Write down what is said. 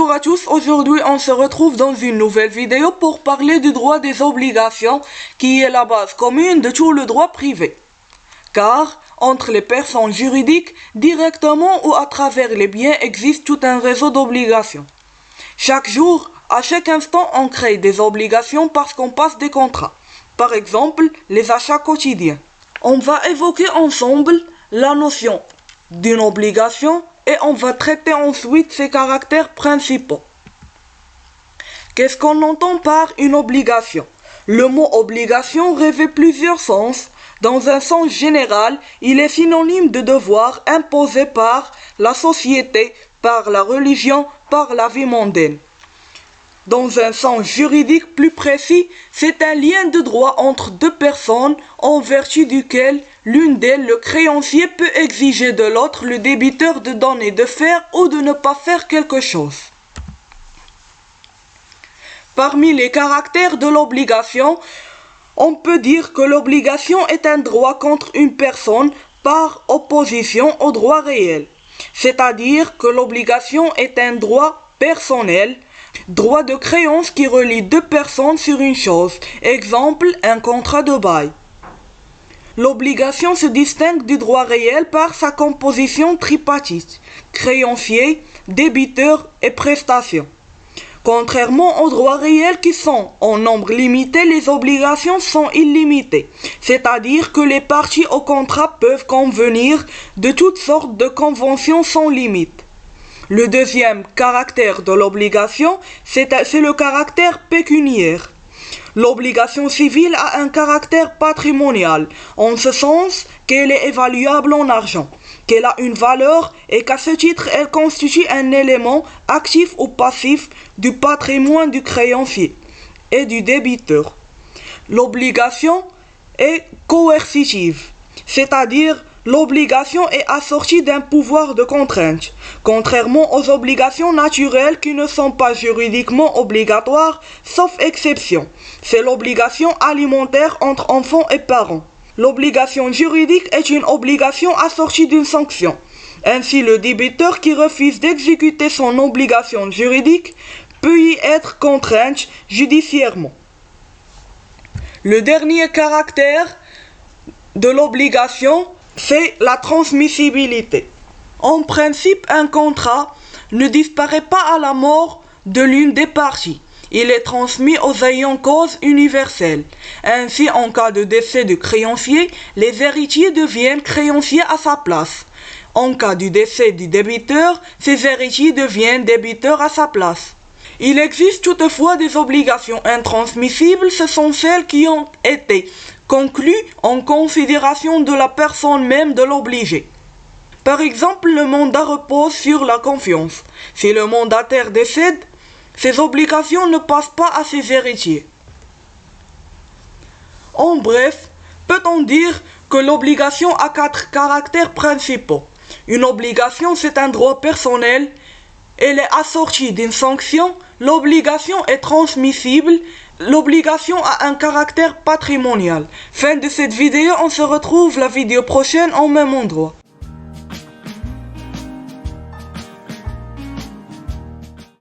Bonjour à tous, aujourd'hui on se retrouve dans une nouvelle vidéo pour parler du droit des obligations qui est la base commune de tout le droit privé. Car, entre les personnes juridiques, directement ou à travers les biens existe tout un réseau d'obligations. Chaque jour, à chaque instant, on crée des obligations parce qu'on passe des contrats. Par exemple, les achats quotidiens. On va évoquer ensemble la notion d'une obligation et on va traiter ensuite ses caractères principaux. Qu'est-ce qu'on entend par une obligation? Le mot obligation revêt plusieurs sens. Dans un sens général, il est synonyme de devoir imposé par la société, par la religion, par la vie mondaine. Dans un sens juridique plus précis, c'est un lien de droit entre deux personnes en vertu duquel l'une d'elles, le créancier, peut exiger de l'autre, le débiteur, de donner, de faire ou de ne pas faire quelque chose. Parmi les caractères de l'obligation, on peut dire que l'obligation est un droit contre une personne par opposition au droit réel. C'est-à-dire que l'obligation est un droit personnel, droit de créance qui relie deux personnes sur une chose. Exemple, un contrat de bail. L'obligation se distingue du droit réel par sa composition tripartite, créancier, débiteur et prestation. Contrairement aux droits réels qui sont en nombre limité, les obligations sont illimitées, c'est-à-dire que les parties au contrat peuvent convenir de toutes sortes de conventions sans limite. Le deuxième caractère de l'obligation, c'est le caractère pécuniaire. L'obligation civile a un caractère patrimonial, en ce sens qu'elle est évaluable en argent, qu'elle a une valeur et qu'à ce titre elle constitue un élément actif ou passif du patrimoine du créancier et du débiteur. L'obligation est coercitive, c'est-à-dire l'obligation est assortie d'un pouvoir de contrainte, contrairement aux obligations naturelles qui ne sont pas juridiquement obligatoires, sauf exception. C'est l'obligation alimentaire entre enfants et parents. L'obligation juridique est une obligation assortie d'une sanction. Ainsi, le débiteur qui refuse d'exécuter son obligation juridique peut y être contraint judiciairement. Le dernier caractère de l'obligation, c'est la transmissibilité. En principe, un contrat ne disparaît pas à la mort de l'une des parties. Il est transmis aux ayants cause universels. Ainsi, en cas de décès du créancier, les héritiers deviennent créanciers à sa place. En cas du décès du débiteur, ses héritiers deviennent débiteurs à sa place. Il existe toutefois des obligations intransmissibles, ce sont celles qui ont été conclues en considération de la personne même de l'obligé. Par exemple, le mandat repose sur la confiance. Si le mandataire décède, ces obligations ne passent pas à ses héritiers. En bref, peut-on dire que l'obligation a 4 caractères principaux. Une obligation, c'est un droit personnel. Elle est assortie d'une sanction. L'obligation est transmissible. L'obligation a un caractère patrimonial. Fin de cette vidéo, on se retrouve la vidéo prochaine au même endroit.